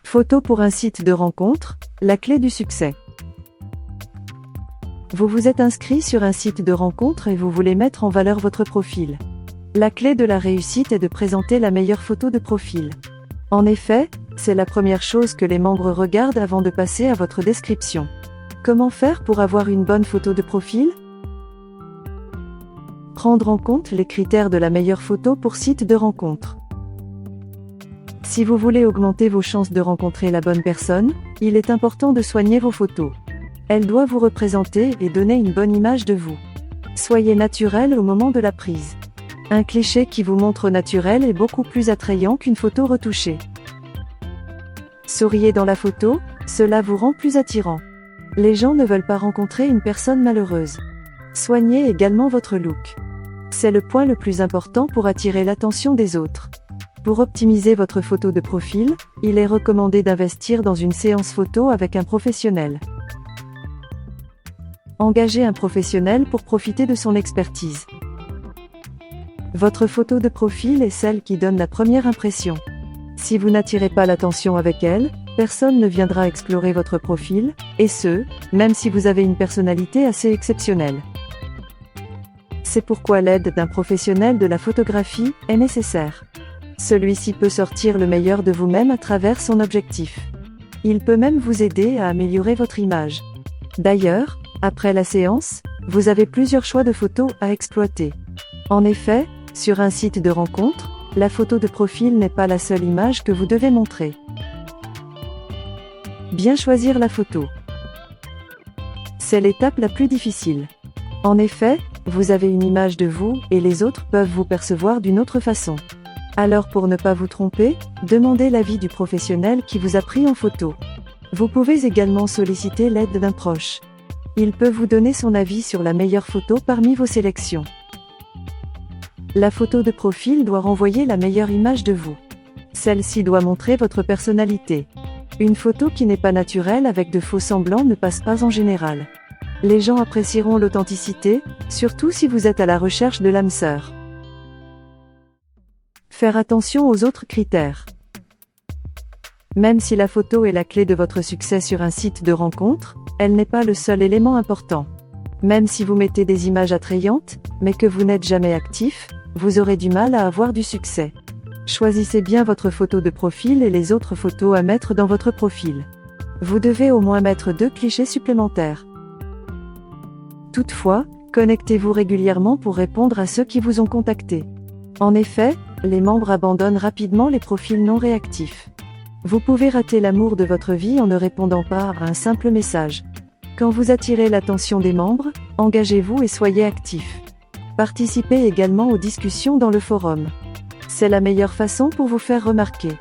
Photo pour un site de rencontre, la clé du succès. Vous vous êtes inscrit sur un site de rencontre et vous voulez mettre en valeur votre profil. La clé de la réussite est de présenter la meilleure photo de profil. En effet, c'est la première chose que les membres regardent avant de passer à votre description. Comment faire pour avoir une bonne photo de profil? Prendre en compte les critères de la meilleure photo pour site de rencontre. Si vous voulez augmenter vos chances de rencontrer la bonne personne, il est important de soigner vos photos. Elles doivent vous représenter et donner une bonne image de vous. Soyez naturel au moment de la prise. Un cliché qui vous montre naturel est beaucoup plus attrayant qu'une photo retouchée. Souriez dans la photo, cela vous rend plus attirant. Les gens ne veulent pas rencontrer une personne malheureuse. Soignez également votre look. C'est le point le plus important pour attirer l'attention des autres. Pour optimiser votre photo de profil, il est recommandé d'investir dans une séance photo avec un professionnel. Engagez un professionnel pour profiter de son expertise. Votre photo de profil est celle qui donne la première impression. Si vous n'attirez pas l'attention avec elle, personne ne viendra explorer votre profil, et ce, même si vous avez une personnalité assez exceptionnelle. C'est pourquoi l'aide d'un professionnel de la photographie est nécessaire. Celui-ci peut sortir le meilleur de vous-même à travers son objectif. Il peut même vous aider à améliorer votre image. D'ailleurs, après la séance, vous avez plusieurs choix de photos à exploiter. En effet, sur un site de rencontre, la photo de profil n'est pas la seule image que vous devez montrer. Bien choisir la photo. C'est l'étape la plus difficile. En effet, vous avez une image de vous et les autres peuvent vous percevoir d'une autre façon. Alors pour ne pas vous tromper, demandez l'avis du professionnel qui vous a pris en photo. Vous pouvez également solliciter l'aide d'un proche. Il peut vous donner son avis sur la meilleure photo parmi vos sélections. La photo de profil doit renvoyer la meilleure image de vous. Celle-ci doit montrer votre personnalité. Une photo qui n'est pas naturelle avec de faux semblants ne passe pas en général. Les gens apprécieront l'authenticité, surtout si vous êtes à la recherche de l'âme sœur. Faire attention aux autres critères. Même si la photo est la clé de votre succès sur un site de rencontre, elle n'est pas le seul élément important. Même si vous mettez des images attrayantes, mais que vous n'êtes jamais actif, vous aurez du mal à avoir du succès. Choisissez bien votre photo de profil et les autres photos à mettre dans votre profil. Vous devez au moins mettre 2 clichés supplémentaires. Toutefois, connectez-vous régulièrement pour répondre à ceux qui vous ont contacté. En effet, les membres abandonnent rapidement les profils non réactifs. Vous pouvez rater l'amour de votre vie en ne répondant pas à un simple message. Quand vous attirez l'attention des membres, engagez-vous et soyez actif. Participez également aux discussions dans le forum. C'est la meilleure façon pour vous faire remarquer.